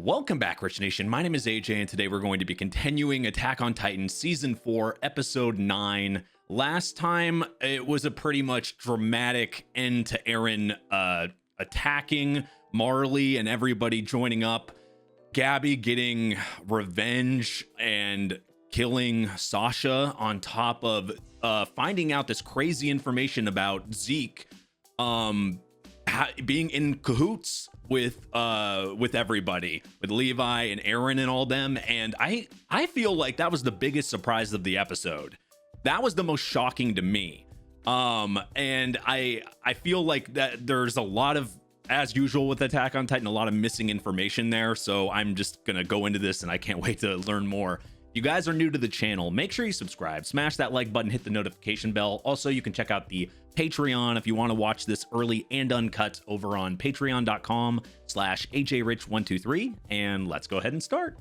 Welcome back, Rich Nation. My name is AJ, and today we're going to be continuing Attack on Titan Season 4, Episode 9. Last time, it was a pretty much dramatic end to Eren attacking Marley and everybody joining up. Gabby getting revenge and killing Sasha on top of finding out this crazy information about Zeke being in cahoots with everybody, with Levi and Eren and all them. And I feel like that was the biggest surprise of the episode. That was the most shocking to me. And I feel like that there's a lot of, as usual with Attack on Titan, a lot of missing information there. So I'm just gonna go into this and I can't wait to learn more. If you guys are new to the channel, make sure you subscribe, smash that like button, hit the notification bell. Also, you can check out the Patreon if you want to watch this early and uncut over on patreon.com/ajrich123. And let's go ahead and start.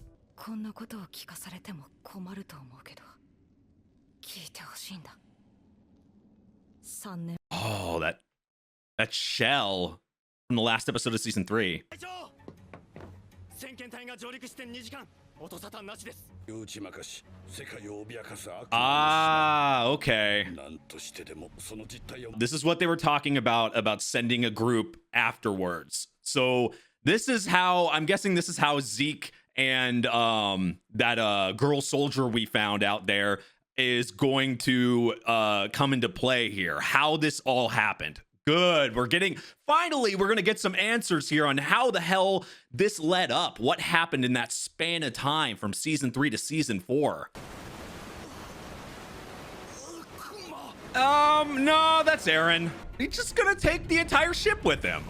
Oh, that shell from the last episode of season 3. Ah, okay. This is what they were talking about sending a group afterwards. So this is how, I'm guessing this is how Zeke and that girl soldier we found out there is going to come into play here. How this all happened. Good. Finally, we're going to get some answers here on how the hell this led up. What happened in that span of time from season 3 to season 4. No, that's Eren. He's just going to take the entire ship with him.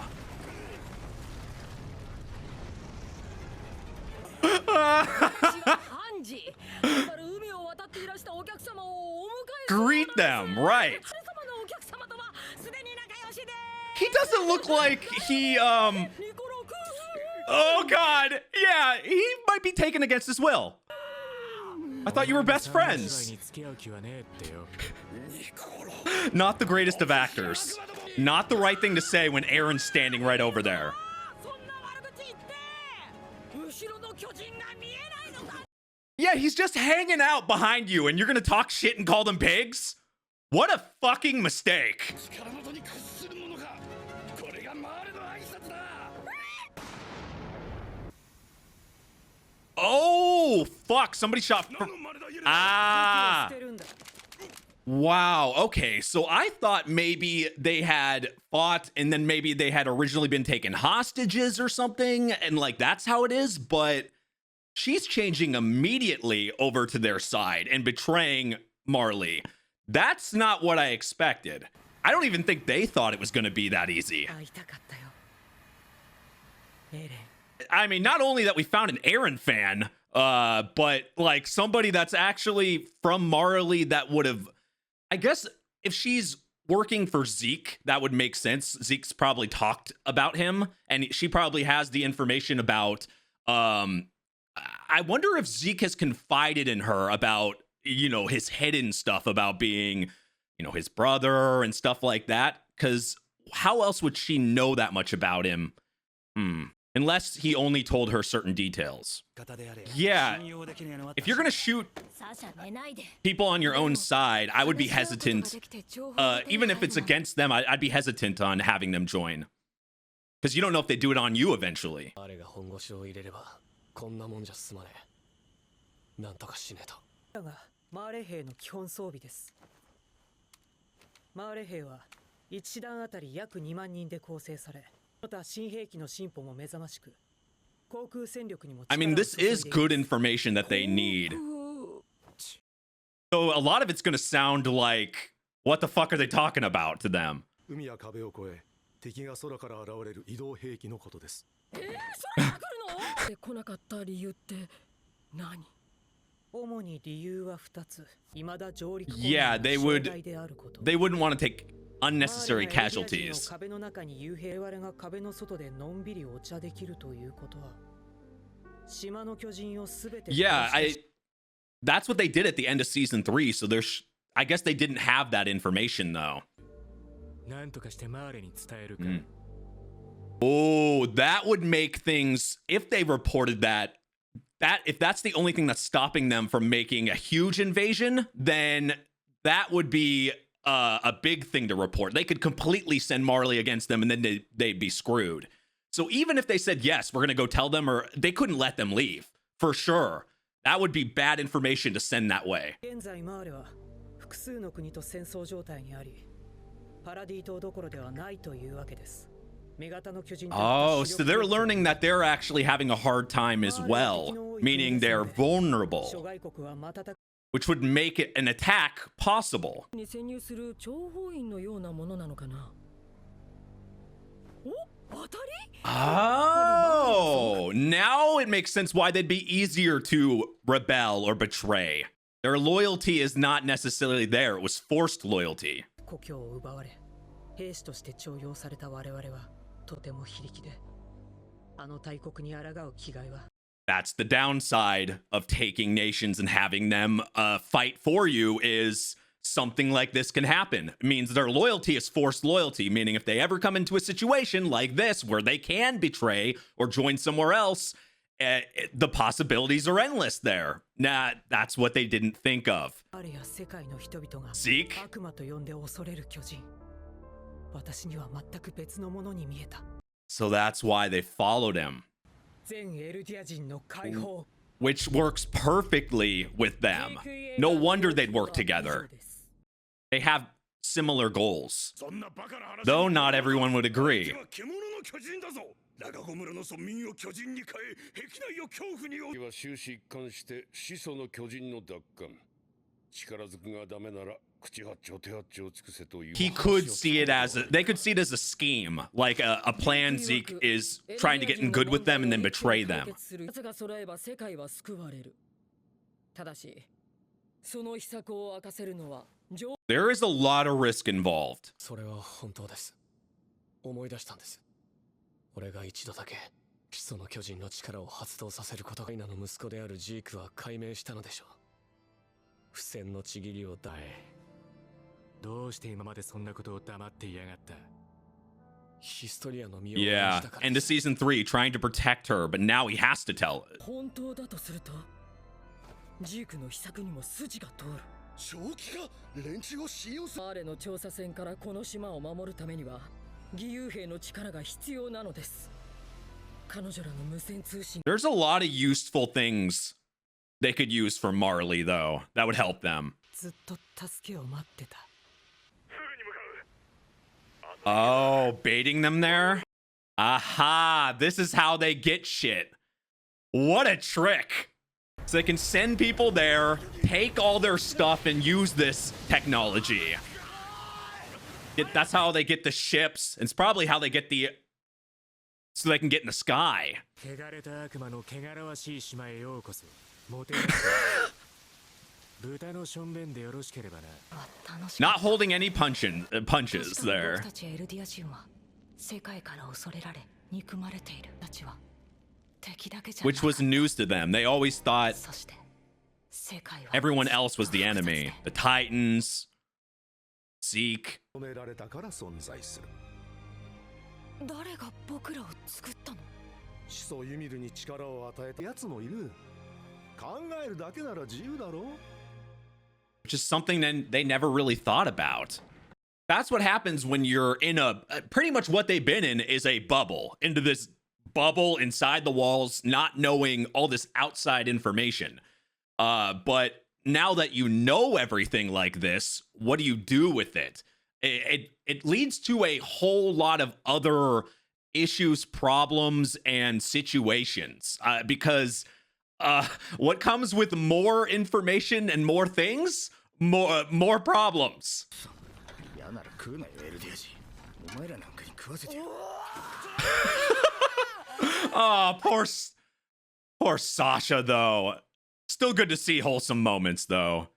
Greet them, right. He doesn't look like he, oh God, yeah, he might be taken against his will. I thought you were best friends. Not the greatest of actors. Not the right thing to say when Eren's standing right over there. Yeah, he's just hanging out behind you and you're gonna talk shit and call them pigs? What a fucking mistake. Oh, fuck. Somebody shot. Ah. Wow. Okay. So I thought maybe they had fought and then maybe they had originally been taken hostages or something. And like, that's how it is. But she's changing immediately over to their side and betraying Marley. That's not what I expected. I don't even think they thought it was going to be that easy. I mean, not only that we found an Eren fan, but like somebody that's actually from Marley that would have, I guess if she's working for Zeke, that would make sense. Zeke's probably talked about him and she probably has the information about, I wonder if Zeke has confided in her about, you know, his hidden stuff about being, you know, his brother and stuff like that. Because how else would she know that much about him? Unless he only told her certain details. Yeah, if you're gonna shoot people on your own side, I would be hesitant. Even if it's against them, I'd be hesitant on having them join. Because you don't know if they do it on you eventually. I mean, this is good information that they need. So a lot of it's going to sound like, what the fuck are they talking about to them? Yeah, they wouldn't want to take unnecessary casualties. Yeah, that's what they did at the end of season 3, so I guess they didn't have that information though. Oh, that would make things, if they reported that if that's the only thing that's stopping them from making a huge invasion, then that would be a big thing to report. They could completely send Marley against them, and then they'd be screwed. So even if they said, yes, we're going to go tell them, or they couldn't let them leave, for sure. That would be bad information to send that way. Oh, so they're learning that they're actually having a hard time as well, meaning they're vulnerable, which would make it an attack possible. Oh, now it makes sense why they'd be easier to rebel or betray. Their loyalty is not necessarily there. It was forced loyalty. That's the downside of taking nations and having them fight for you, is something like this can happen. It means their loyalty is forced loyalty, meaning if they ever come into a situation like this where they can betray or join somewhere else, the possibilities are endless there. Nah, that's what they didn't think of. Zeke? So that's why they followed him. Which works perfectly with them. No wonder they'd work together. They have similar goals. Though not everyone would agree. He could see it as they could see it as a scheme, like a plan. Zeke is trying to get in good with them and then betray them. There is a lot of risk involved. Yeah, end of season 3, trying to protect her, but now he has to tell it. There's a lot of useful things they could use for Marley, though. That would help them. Oh, baiting them there? Aha, this is how they get shit. What a trick. So they can send people there, take all their stuff, and use this technology. That's how they get the ships. It's probably how they get the... so they can get in the sky. Not holding any punches there. Which was news to them. They always thought everyone else was the enemy. The Titans, Zeke. Which is something that they never really thought about. That's what happens when you're in a... pretty much what they've been in is a bubble. Into this bubble inside the walls, not knowing all this outside information. But now that you know everything like this, what do you do with it? It leads to a whole lot of other issues, problems, and situations. Because what comes with more information and more things? More problems. Oh, poor Sasha, though. Still good to see wholesome moments, though.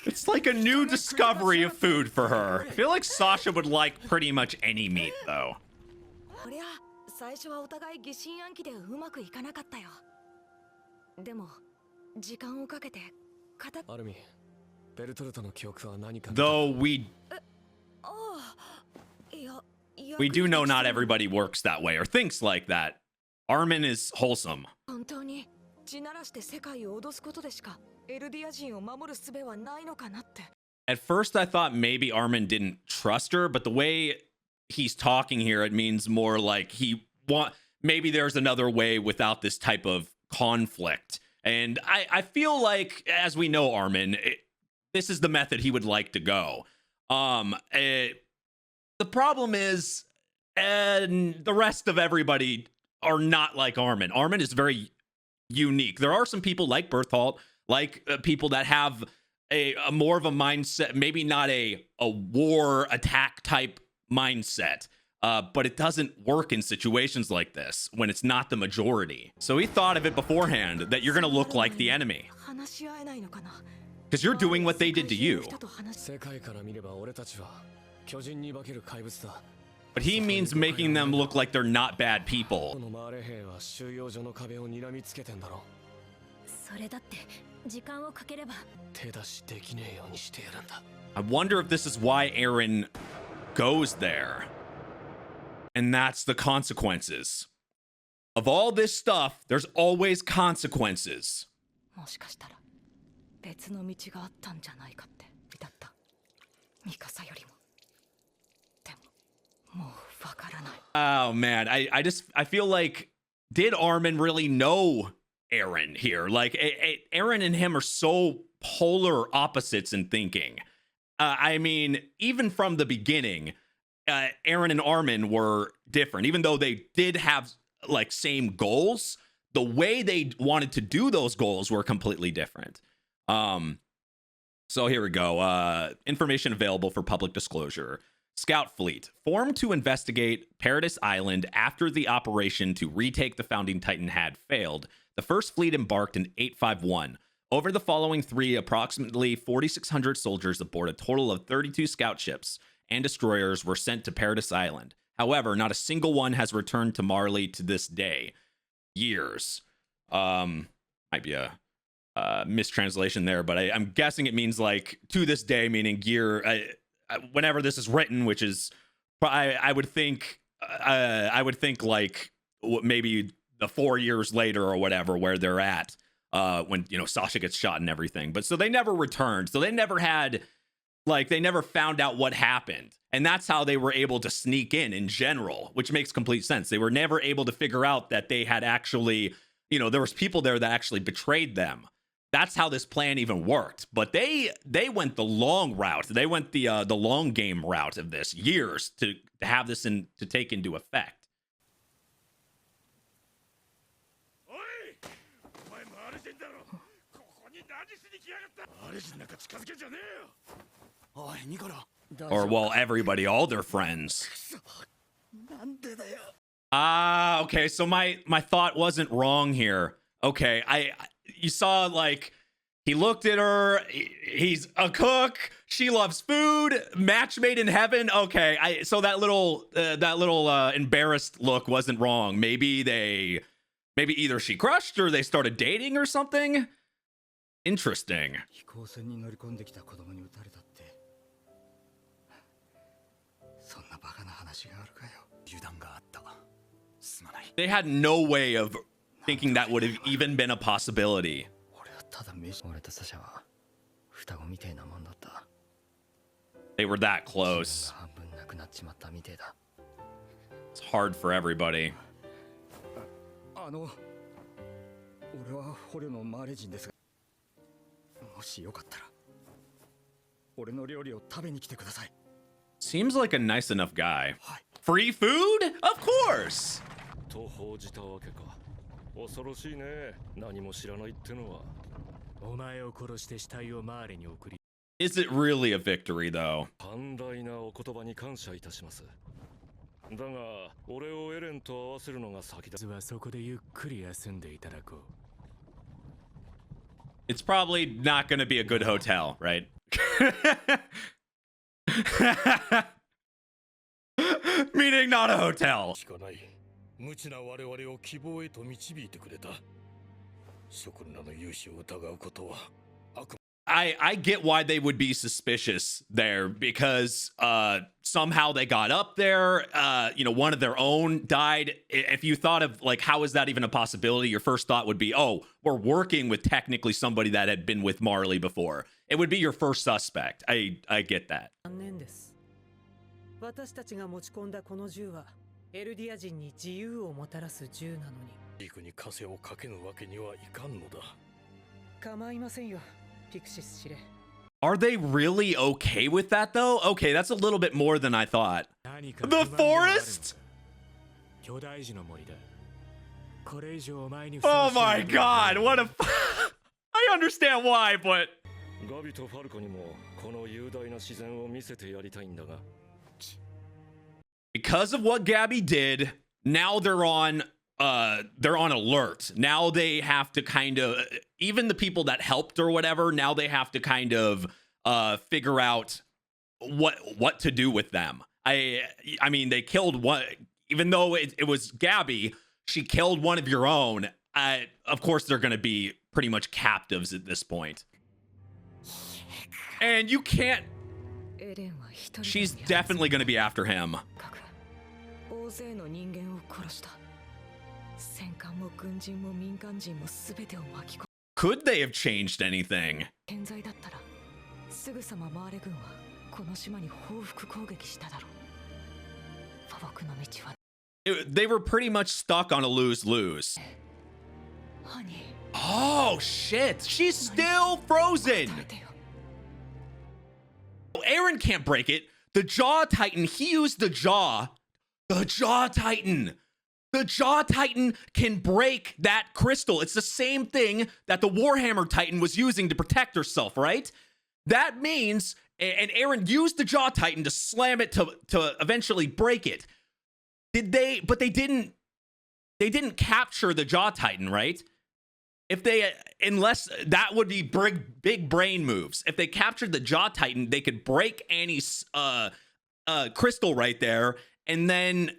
It's like a new discovery of food for her. I feel like Sasha would like pretty much any meat, though. Though we We do know not everybody works that way or thinks like that. Armin is wholesome. At first, I thought maybe Armin didn't trust her, but the way he's talking here, it means more like maybe there's another way without this type of conflict. And I feel like, as we know Armin, this is the method he would like to go. The problem is, and the rest of everybody are not like Armin. Armin is very unique. There are some people like Berthold, like people that have a more of a mindset, maybe not a war attack type mindset, but it doesn't work in situations like this when it's not the majority. So he thought of it beforehand that you're gonna look like the enemy because you're doing what they did to you. But he means making them look like they're not bad people. I wonder if this is why Eren goes there. And that's the consequences. Of all this stuff, there's always consequences. Oh man, I feel like, did Armin really know Eren here? Like Eren and him are so polar opposites in thinking. I mean, even from the beginning, Eren and Armin were different. Even though they did have like same goals, the way they wanted to do those goals were completely different. So here we go. Information available for public disclosure. Scout Fleet, formed to investigate Paradis Island after the operation to retake the Founding Titan had failed. The first fleet embarked in 851. Over the following approximately 4,600 soldiers aboard a total of 32 scout ships and destroyers were sent to Paradis Island. However, not a single one has returned to Marley to this day. Years. Might be a mistranslation there, but I'm guessing it means like to this day, meaning year. Whenever this is written, which is, I would think like maybe the 4 years later or whatever, where they're at when Sasha gets shot and everything. But so they never returned. So they never had, like, they never found out what happened, and that's how they were able to sneak in general, which makes complete sense. They were never able to figure out that they had actually, there was people there that actually betrayed them. That's how this plan even worked. But they went the long route. They went the long game route of this, years to have this to take into effect. Or well, everybody, all their friends. Okay, so my thought wasn't wrong here. Okay, you saw, like, he looked at her, he's a cook, she loves food, match made in heaven. Okay, so that little embarrassed look wasn't wrong. Maybe either she crushed or they started dating or something. Interesting. They had no way of thinking that would have even been a possibility. They were that close. It's hard for everybody. Seems like a nice enough guy. Free food? Of course! Is it really a victory, though? It's probably not going to be a good hotel, right? Meaning not a hotel. I get why they would be suspicious there, because somehow they got up there. You know, one of their own died. If you thought of like, how is that even a possibility? Your first thought would be, oh, we're working with technically somebody that had been with Marley before. It would be your first suspect. I get that. 私たちが持ち込んだこの銃はエルディア人に自由をもたらす銃なのに陸に風をかけぬわけにはいかんのだ構いませんよピクシス司令 Are they really okay with that though? Okay, that's a little bit more than I thought. The forest? Oh my god, what a I understand why, but ガビとファルコにもこの雄大な自然を見せてやりたいんだが Because of what Gabby did, now they're on alert. Now they have to kind of, even the people that helped or whatever, now they have to kind of figure out what to do with them. I mean, they killed one, even though it was Gabby, she killed one of your own. Of course, they're going to be pretty much captives at this point. And you can't, she's definitely going to be after him. Could they have changed anything? They were pretty much stuck on a lose-lose. Oh, shit. She's still frozen. Eren can't break it. The Jaw Titan, he used the Jaw. The Jaw Titan. The Jaw Titan can break that crystal. It's the same thing that the Warhammer Titan was using to protect herself, right? That means, and Eren used the Jaw Titan to slam it to eventually break it. But they didn't capture the Jaw Titan, right? If they, unless that would be big brain moves. If they captured the Jaw Titan, they could break Annie's crystal right there. And then,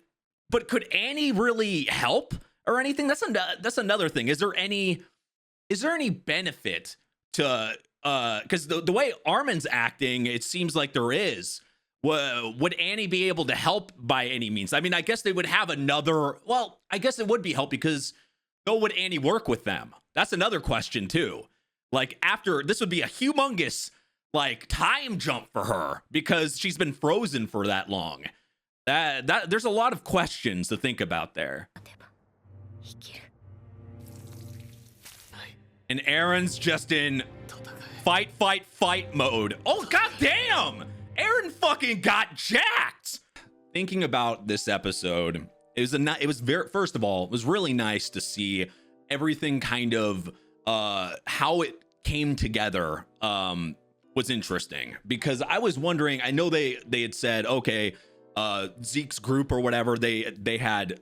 but could Annie really help or anything? That's another thing. Is there any benefit to, because the way Armin's acting, it seems like there is. Would Annie be able to help by any means? I mean, I guess they would have another, well, I guess it would be help because though would Annie work with them? That's another question too. Like after, this would be a humongous like time jump for her because she's been frozen for that long. That there's a lot of questions to think about there. And Eren's just in fight mode. Oh, goddamn! Eren fucking got jacked. Thinking about this episode, it was very, first of all, it was really nice to see everything kind of how it came together was interesting because I was wondering, I know they had said, okay, Zeke's group or whatever, they had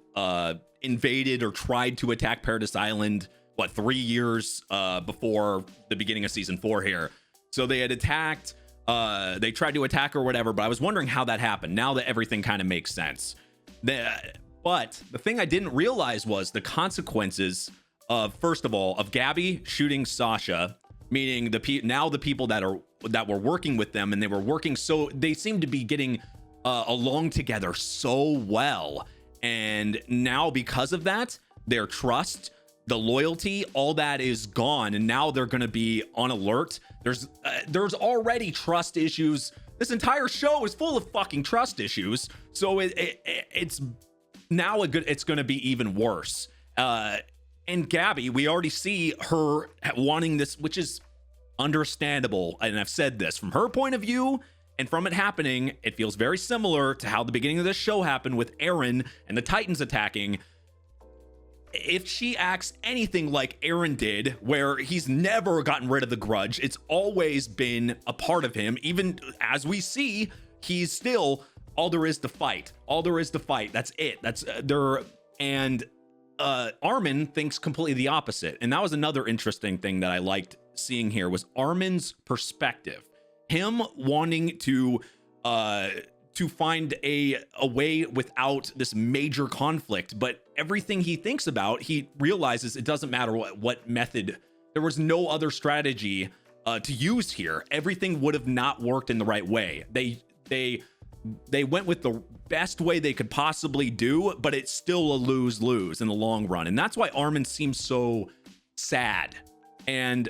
invaded or tried to attack Paradis Island, what, 3 years before the beginning of season 4 here. So they had attacked, they tried to attack or whatever, but I was wondering how that happened now that everything kind of makes sense. But the thing I didn't realize was the consequences of, first of all, of Gabby shooting Sasha, meaning the people that were working with them, and they were working, so they seemed to be getting along together so well, and now because of that, their trust, the loyalty, all that is gone, and now they're going to be on alert. There's already trust issues. This entire show is full of fucking trust issues, so it's now it's going to be even worse. And Gabby, we already see her wanting this, which is understandable, and I've said this from her point of view. And from it happening, it feels very similar to how the beginning of this show happened with Eren and the Titans attacking. If she acts anything like Eren did, where he's never gotten rid of the grudge, it's always been a part of him. Even as we see, he's still all there is to fight. All there is to fight. That's it. That's there. And Armin thinks completely the opposite. And that was another interesting thing that I liked seeing here was Armin's perspective. Him wanting to find a way without this major conflict, but everything he thinks about, he realizes it doesn't matter what method. There was no other strategy to use here. Everything would have not worked in the right way. They went with the best way they could possibly do, but it's still a lose-lose in the long run. And that's why Armin seems so sad. And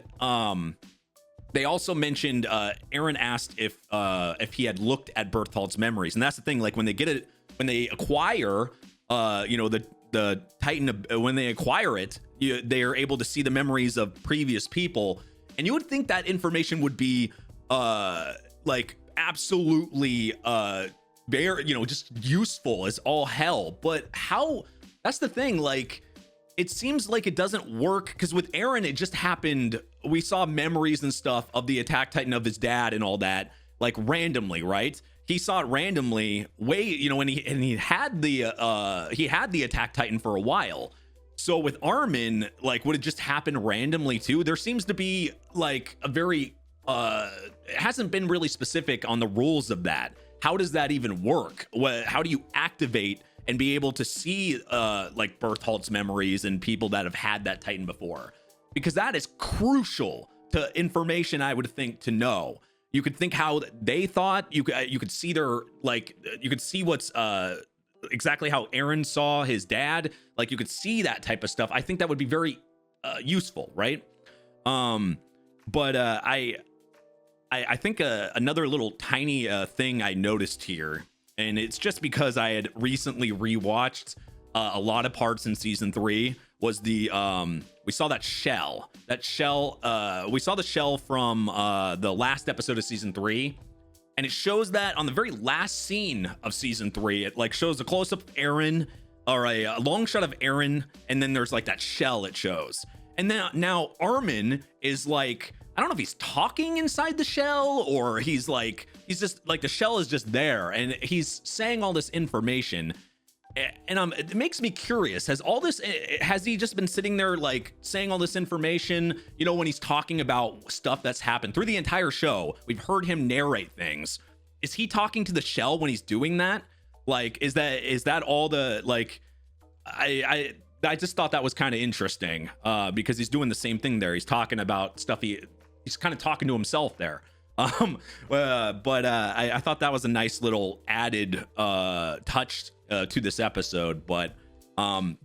they also mentioned Eren asked if he had looked at Bertholdt's memories. And that's the thing, like when they acquire the Titan, when they acquire it, they are able to see the memories of previous people. And you would think that information would be like absolutely very, just useful as all hell. But how, that's the thing, like it seems like it doesn't work, because with Eren it just happened, we saw memories and stuff of the Attack Titan of his dad and all that, like randomly, right? He saw it randomly and he had the Attack Titan for a while. So with Armin, like, would it just happen randomly too? There seems to be like a very it hasn't been really specific on the rules of that. How does that even work? How do you activate and be able to see like Bertholdt's memories and people that have had that Titan before? Because that is crucial to information, I would think, to know. You could think how they thought. You could see their, like, you could see what's exactly how Eren saw his dad. Like, you could see that type of stuff. I think that would be very useful, right? But I think another little tiny thing I noticed here, and it's just because I had recently rewatched a lot of parts in season 3, was the we saw that shell. We saw the shell from the last episode of season 3, and it shows that on the very last scene of season 3. It like shows a close-up of Eren, or a long shot of Eren, and then there's like that shell it shows. And then now Armin is like, I don't know if he's talking inside the shell, or he's just like, the shell is just there and he's saying all this information. And it makes me curious, has he just been sitting there like saying all this information, when he's talking about stuff that's happened through the entire show? We've heard him narrate things. Is he talking to the shell when he's doing that? Like, is that all the, like, I just thought that was kind of interesting, because he's doing the same thing there. He's talking about stuff. He's kind of talking to himself there. I thought that was a nice little added touch to this episode. But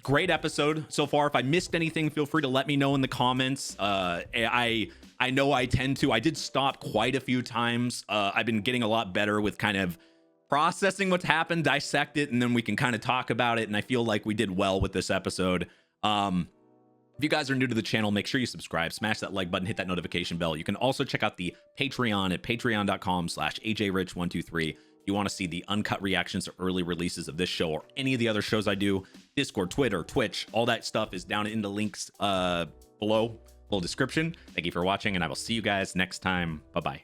great episode so far. If I missed anything, feel free to let me know in the comments. I know I tend to. I did stop quite a few times. I've been getting a lot better with kind of processing what's happened, dissect it, and then we can kind of talk about it. And I feel like we did well with this episode. If you guys are new to the channel, make sure you subscribe, smash that like button, hit that notification bell. You can also check out the Patreon at patreon.com/ajrich123. If you want to see the uncut reactions to early releases of this show or any of the other shows I do, Discord, Twitter, Twitch, all that stuff is down in the links below, little description. Thank you for watching, and I will see you guys next time. Bye-bye.